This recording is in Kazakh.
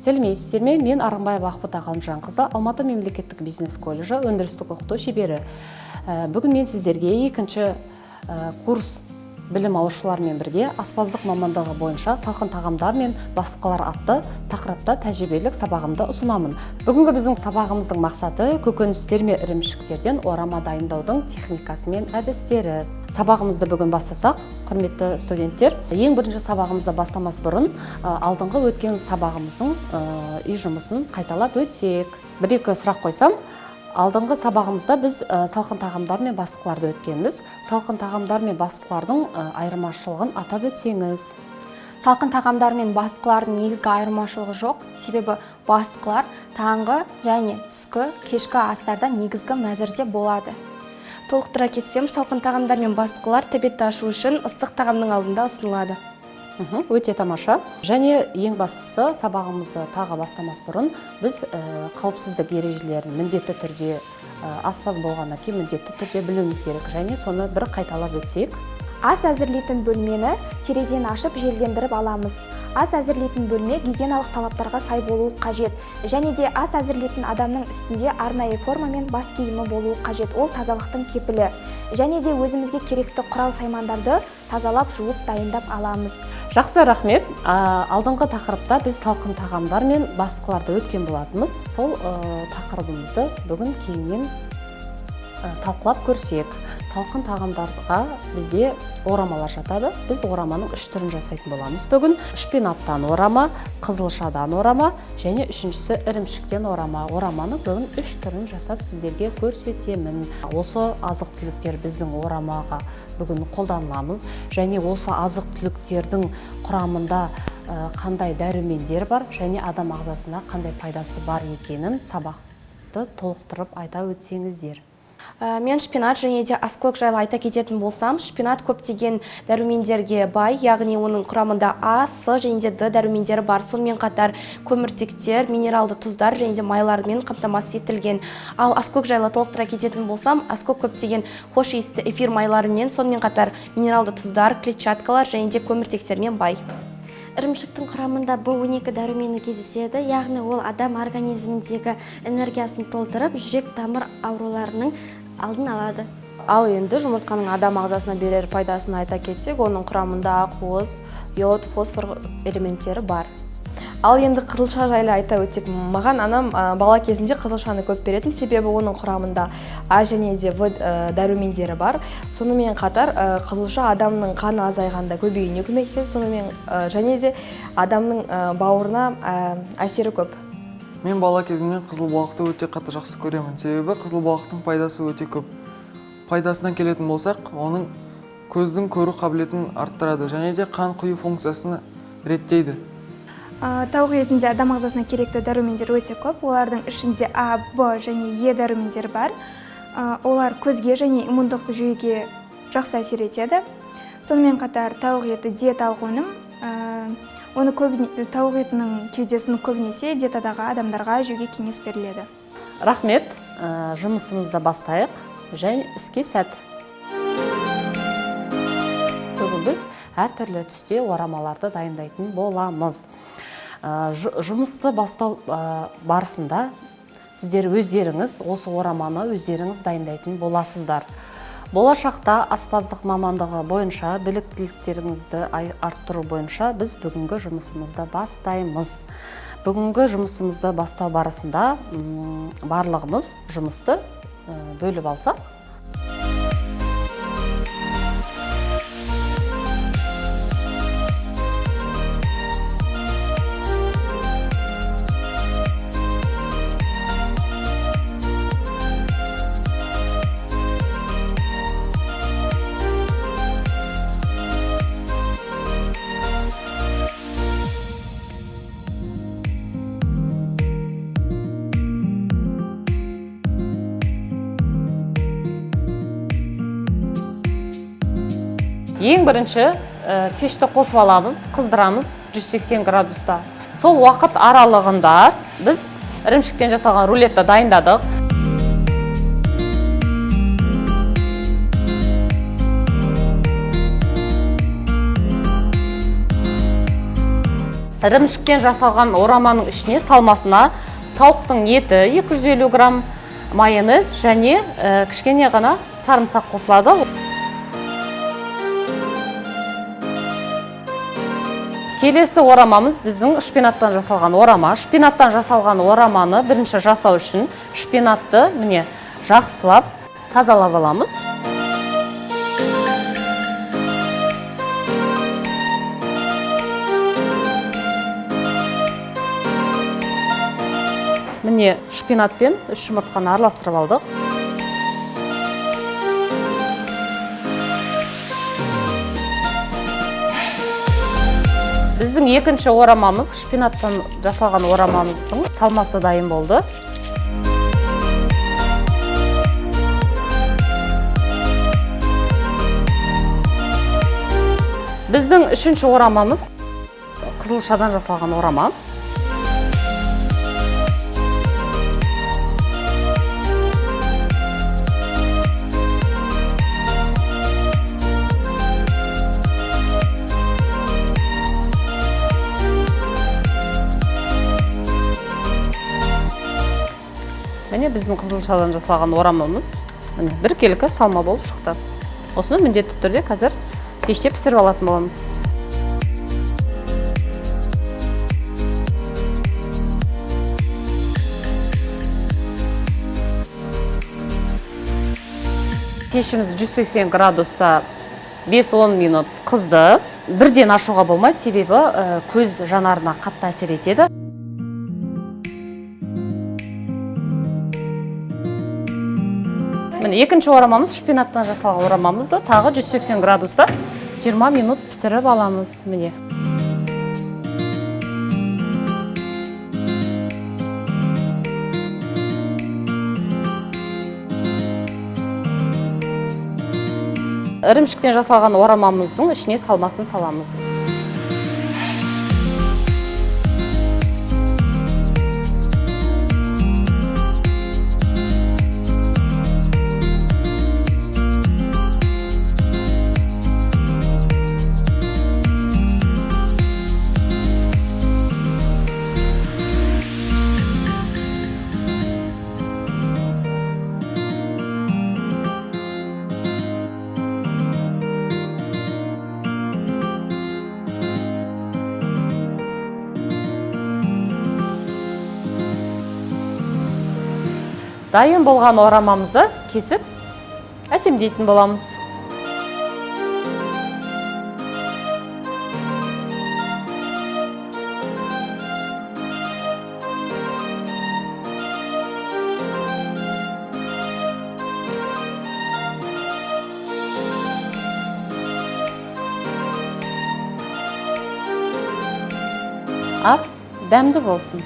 Сәлеметсіздер ме? Мен Арғынбаева Ақбота Ғалымжанқызы, Алматы мемлекеттік бизнес колледжі өндірістік оқыту шебері. Бүгін мен сіздерге екінші курс білім алушылармен бірге аспаздық мамандығы бойынша салқын тағамдар мен басқалар атты тақырыпта тәжірибелік сабағымды ұсынамын. Бүгінгі біздің сабағымыздың мақсаты көкөністер мен ірімшіктерден орама дайындаудың техникасы мен әдістері. Сабағымызды бүгін бастасақ, құрметті студенттер, ең бірінші сабағымызды бастамас бұрын алдыңғы өткен сабағымыздың үй жұмысын қайталап өтсек. Бір-екі сұрақ қойсам, алдыңғы сабағымызда біз салқын тағамдар мен басқаларды өткенбіз. Салқын тағамдар мен басқалардың айырмашылығын атап өтсеңіз. Салқын тағамдар мен басқалардың негізгі айырмашылығы жоқ, себебі басқалар таңғы және түскі кешкі астарда негізгі мәзірде болады. Толықтыра кетсем, салқын тағамдар мен басқалар тәбетті ашу үшін ыстық тағамның алдында ұсынылады. Өте тамаша. Және ең бастысы, сабағымызды тағы бастамас бұрын біз қауіпсіздік ережелерін міндетті түрде аспаз болғаннан кейін міндетті түрде білуіміз керек. Және соны бір қайталап өтсек. Ас әзірлейтін бөлмені терезені ашып желдендіріп аламыз. Ас әзірлейтін бөлме гигиеналық талаптарға сай болуы қажет. Және де ас әзірлейтін адамның үстінде арнайы форма мен бас киімі болуы қажет. Ол тазалықтың кепілі. Және де өзімізге керекті құрал саймандарды тазалап жуып дайындап аламыз. Жақсы, рахмет. Алдыңғы тақырыпта біз салқын тағамдар мен басқаларды өткен болатынбыз. Сол тақырыбымызды бүгін кеңінен талқылап көрсек. Салқын тағамдарға бізде орамалар жатады. Біз ораманың 3 түрін жасайтын боламыз. Бүгін шпинаттан орама, қызылшадан орама және үшіншісі ірімшіктен орама. Ораманың бүгін 3 түрін жасап сіздерге көрсетемін. Осы азық-түліктер біздің орамаға бүгін қолданыламыз. Және осы азық-түліктердің құрамында қандай дәрумендер бар және адам ағзасына қандай пайдасы бар екенін сабақты толықтырып айта өтсеңіздер. Мен шпинат және де аскөк жайлы айта кететін болсам, шпинат көптеген дәрумендерге бай, яғни оның құрамында А, С және де Д дәрумендері бар. Сонымен қатар көміртектер, минералды тұздар және де майлармен қамтамасыз етілген. Ал аскөк жайлы толықтыра кететін болсам, аскөк көптеген хош иісті эфир майларымен, сонымен қатар минералды тұздар, клетчаткалар және де көміртектермен бай. Ірімшіктің құрамында В12 дәрумені кездеседі, яғни ол адам организміндегі энергиясын толтырып, жүрек тамыр ауруларының алдын алады. Ал енді жұмыртқаның адам ағзасына берер пайдасын айта кетсек, оның құрамында ақуыз, йод, фосфор элементтері бар. Ал енді қызылша жайлы айта өтсек, маған анам бала кезінде қызылшаны көп беретін, себебі оның құрамында А және де В дәрумендері бар. Сонымен қатар қызылша адамның қаны азайғанда көбеюіне көмектеседі, сонымен және де адамның бауырына әсері көп. Мен бала кезімнен қызылбалықты өте қатты жақсы көремін, себебі қызылбалықтың пайдасы өте көп. Пайдасынан келетін болсақ, оның көздің көру қабілетін арттырады және де қан құю функциясын реттейді. Тауық етінде адам ағзасына керекті дәрумендер өте көп. Олардың ішінде А, Б және Е дәрумендері бар. Олар көзге және иммундық жүйеге жақсы әсер етеді. Сонымен қатар тауық еті диеталық өнім. Тауық етінің кеудесін көбінесе диетадағы адамдарға жеуге кеңес беріледі. Рахмет, жұмысымызды бастайық және іске сәт. Бүгін біз әртүрлі түсте орамаларды дайындайтын боламыз. Жұмысты бастау барысында сіздер өздеріңіз осы ораманы өздеріңіз дайындайтын боласыздар. Болашақта аспаздық мамандығы бойынша біліктіліктеріңізді арттыру бойынша біз бүгінгі жұмысымызды бастаймыз. Бүгінгі жұмысымызды бастау барысында барлығымыз жұмысты бөліп алсақ. Ең бірінші пешті қосып аламыз, қыздырамыз 180 градуста. Сол уақыт аралығында біз ірімшіктен жасалған рулетті дайындадық. ірімшіктен жасалған ораманың ішіне салмасына тауықтың еті 250 грамм, майонез және кішкене ғана сарымсақ қосылады. Келесі орамамыз біздің шпинаттан жасалған орама. Шпинаттан жасалған ораманы бірінші жасау үшін шпинатты міне жақсылап тазалап аламыз. Міне шпинатпен 3 жұмыртқаны араластырып алдық. Біздің екінші орамамыз, шпинаттан жасалған орамамыздың салмасы дайын болды. Біздің үшінші орамамыз қызылшадан жасалған орама. Міне біздің қызылшадан жасалған орамамыз бір келкі салма болып шықты. Осыны міндетті түрде қазір пеште пісіріп алатын боламыз. Пешіміз 180 градуста 5-10 минут қызды. Бірден ашуға болмайды, себебі көз жанарына қатты әсер етеді. Міне екінші орамамыз, шпинаттан жасалған орамамызды тағы 180 градуста 20 минут пісіріп аламыз. Міне. Ірімшіктен жасалған орамамыздың ішіне салмасын саламыз. Дайын болған орамамызды кесіп, әсемдейтін боламыз. Ас дәмді болсын.